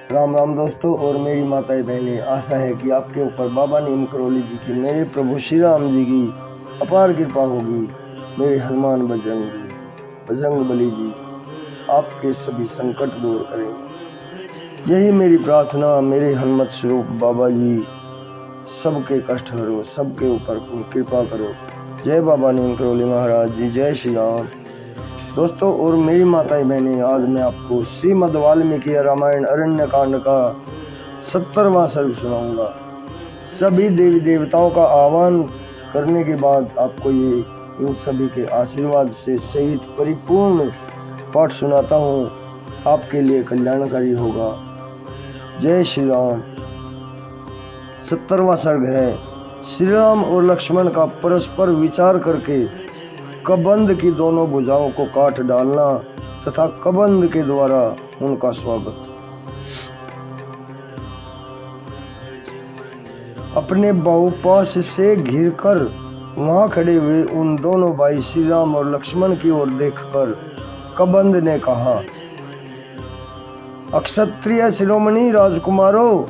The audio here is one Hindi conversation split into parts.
राम राम दोस्तों और मेरी माताएं बहनें, आशा है कि आपके ऊपर बाबा नीम करोली जी की, मेरे प्रभु श्री राम जी की अपार कृपा होगी। मेरे हनुमान बजरंग बली जी आपके सभी संकट दूर करेंगे, यही मेरी प्रार्थना। मेरे हनुमत स्वरूप बाबा जी सबके कष्ट हरो, सबके ऊपर कृपा करो। जय बाबा नीम करोली महाराज जी, जय श्री राम। दोस्तों और मेरी माताएं बहनें, आज मैं आपको श्रीमद् वाल्मीकि रामायण अरण्य कांड का 70वां सर्ग सुनाऊंगा। सभी देवी देवताओं का आह्वान करने के बाद आपको ये इन सभी के आशीर्वाद से सहित परिपूर्ण पाठ सुनाता हूँ, आपके लिए कल्याणकारी होगा। जय श्री राम। 70वां सर्ग है। श्री राम और लक्ष्मण का परस्पर विचार करके कबंध की दोनों भुजाओं को काट डालना तथा कबंध के द्वारा उनका स्वागत। अपने बहुपाश से घिरकर वहां खड़े हुए उन दोनों भाई श्री राम और लक्ष्मण की ओर देखकर कबंध ने कहा, अक्षत्रिय शिरोमणि राजकुमारों,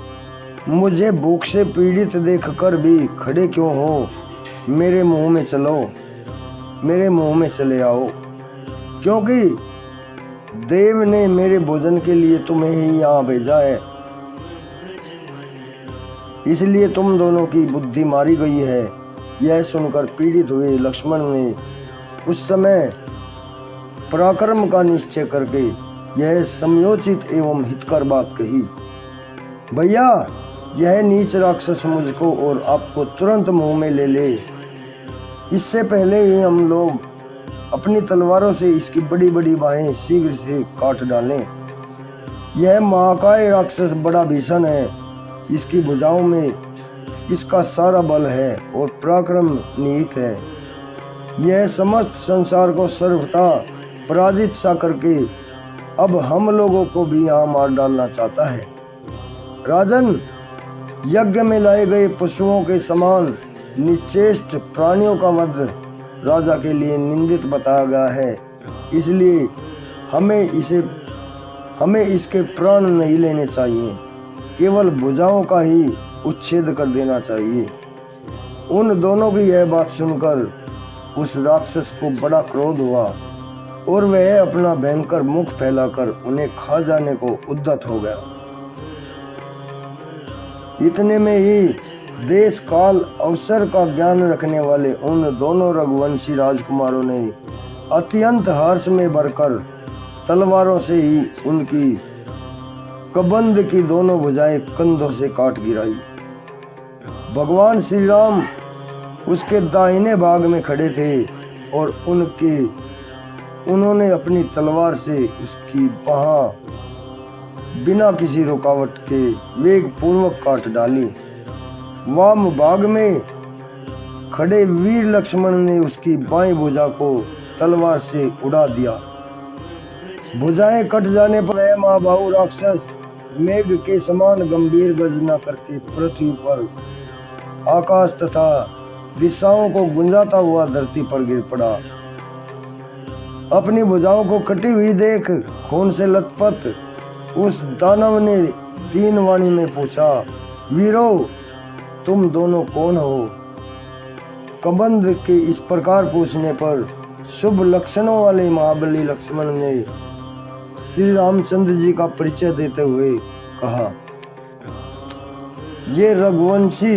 मुझे भूख से पीड़ित देखकर भी खड़े क्यों हो? मेरे मुंह में चलो, मेरे मुंह में चले आओ, क्योंकि देव ने मेरे भोजन के लिए तुम्हें ही यहाँ भेजा है। इसलिए तुम दोनों की बुद्धि मारी गई है। यह सुनकर पीड़ित हुए लक्ष्मण ने उस समय पराक्रम का निश्चय करके यह समयोचित एवं हितकर बात कही, भैया, यह नीच राक्षस मुझको और आपको तुरंत मुंह में ले ले। इससे पहले ही हम लोग अपनी तलवारों से इसकी बड़ी बड़ी बाहें शीघ्र से काट डालें। यह महाकाय राक्षस बड़ा भीषण है। इसकी भुजाओं में इसका सारा बल है और पराक्रम निहित है। यह समस्त संसार को सर्वथा पराजित सा करके अब हम लोगों को भी यहाँ मार डालना चाहता है। राजन, यज्ञ में लाए गए पशुओं के समान निचेष्ट प्राणियों का वध राजा के लिए निंदित बताया गया है। इसलिए हमें इसके प्राण नहीं लेने चाहिए, केवल भुजाओं का ही उच्छेद कर देना चाहिए। उन दोनों की यह बात सुनकर उस राक्षस को बड़ा क्रोध हुआ और वह अपना भयंकर मुख फैलाकर उन्हें खा जाने को उद्यत हो गया। इतने में ही देश काल अवसर का ज्ञान रखने वाले उन दोनों रघुवंशी राजकुमारों ने अत्यंत हर्ष में भरकर तलवारों से ही उनकी कबंध की दोनों भुजाएं कंधों से काट गिराई। भगवान श्री राम उसके दाहिने भाग में खड़े थे और उन्होंने अपनी तलवार से उसकी बाह बिना किसी रुकावट के वेग पूर्वक काट डाली। वाम भाग में खड़े वीर लक्ष्मण ने उसकी बाएं भुजा को तलवार से उड़ा दिया। भुजाएं कट जाने पर वह महाबाहु राक्षस मेघ के समान गंभीर गर्जना करके पृथ्वी पर, आकाश तथा दिशाओं को गुंजाता हुआ धरती पर गिर पड़ा। अपनी भुजाओं को कटी हुई देख खून से लथपथ उस दानव ने दीन वाणी में पूछा, वीरों, तुम दोनों कौन हो? कबंध के इस प्रकार पूछने पर शुभ लक्षणों वाले महाबली लक्ष्मण ने श्री रामचंद्र जी का परिचय देते हुए कहा, ये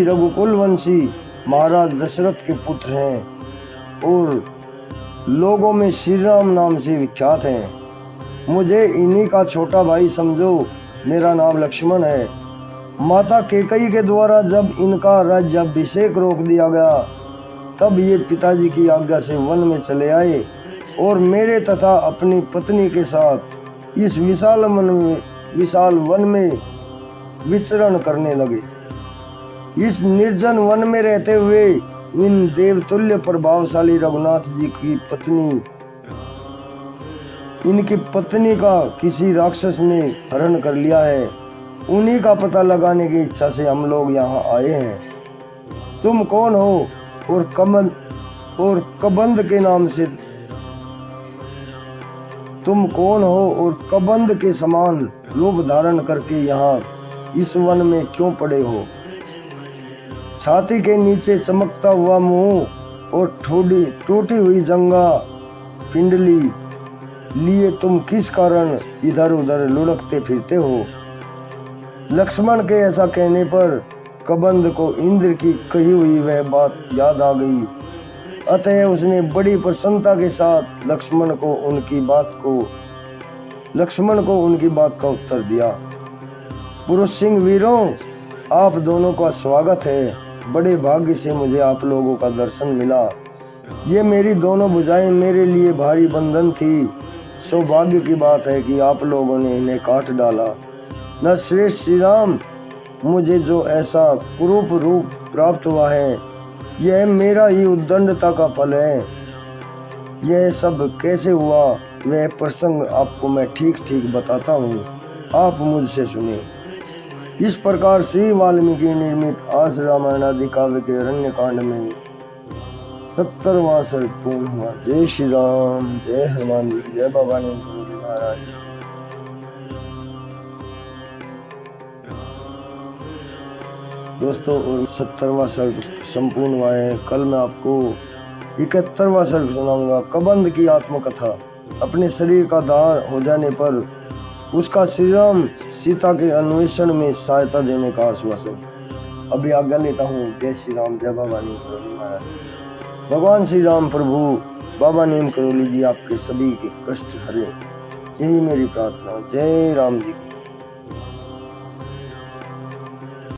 रघुकुलवंशी महाराज दशरथ के पुत्र हैं और लोगों में श्री राम नाम से विख्यात हैं। मुझे इन्हीं का छोटा भाई समझो। मेरा नाम लक्ष्मण है। माता केकई के द्वारा जब इनका राज्याभिषेक रोक दिया गया, तब ये पिताजी की आज्ञा से वन में चले आए और मेरे तथा अपनी पत्नी के साथ इस विशाल वन में विचरण करने लगे। इस निर्जन वन में रहते हुए इन देवतुल्य प्रभावशाली रघुनाथ जी की इनकी पत्नी का किसी राक्षस ने हरण कर लिया है। उन्हीं का पता लगाने की इच्छा से हम लोग यहाँ आए हैं। तुम कौन हो और कबंध के नाम से तुम कौन हो और कबंध के समान रूप धारण करके यहाँ इस वन में क्यों पड़े हो? छाती के नीचे चमकता हुआ मुंह और ठोड़ी टूटी हुई जंगा पिंडली लिए तुम किस कारण इधर उधर लुढ़कते फिरते हो? लक्ष्मण के ऐसा कहने पर कबंध को इंद्र की कही हुई वह बात याद आ गई। अतः उसने बड़ी प्रसन्नता के साथ लक्ष्मण को उनकी बात का उत्तर दिया। पुरुष सिंह वीरों, आप दोनों का स्वागत है। बड़े भाग्य से मुझे आप लोगों का दर्शन मिला। ये मेरी दोनों भुजाएं मेरे लिए भारी बंधन थी। सौभाग्य की बात है कि आप लोगों ने इन्हें काट डाला। नरश्रेष्ठ श्री राम, मुझे जो ऐसा कुरूप रूप प्राप्त हुआ है, यह मेरा ही उद्दंडता का फल है। यह सब कैसे हुआ, वह प्रसंग आपको मैं ठीक ठीक बताता हूँ, आप मुझसे सुने। इस प्रकार श्री वाल्मीकि निर्मित आस रामायण आदि काव्य के अरण्य कांड में 70वां सर्ग पूर्ण हुआ। जय श्री राम, जय हनुमान जी, जय बाबा नीम करोली महाराज। दोस्तों, और 70वां सर्ग संपूर्ण हुआ है। कल मैं आपको 71वां सर्ग सुनाऊंगा। कबंध की आत्मकथा। अपने शरीर का दाह हो जाने पर उसका श्री राम सीता के अन्वेषण में सहायता देने का आश्वासन। अभी आज्ञा लेता हूँ। जय श्री राम, जय बाबा नीम करोली महाराज। भगवान श्री राम प्रभु बाबा नीम करोली जी आपके सभी के कष्ट हरे, यही मेरी प्रार्थना। जय राम जी।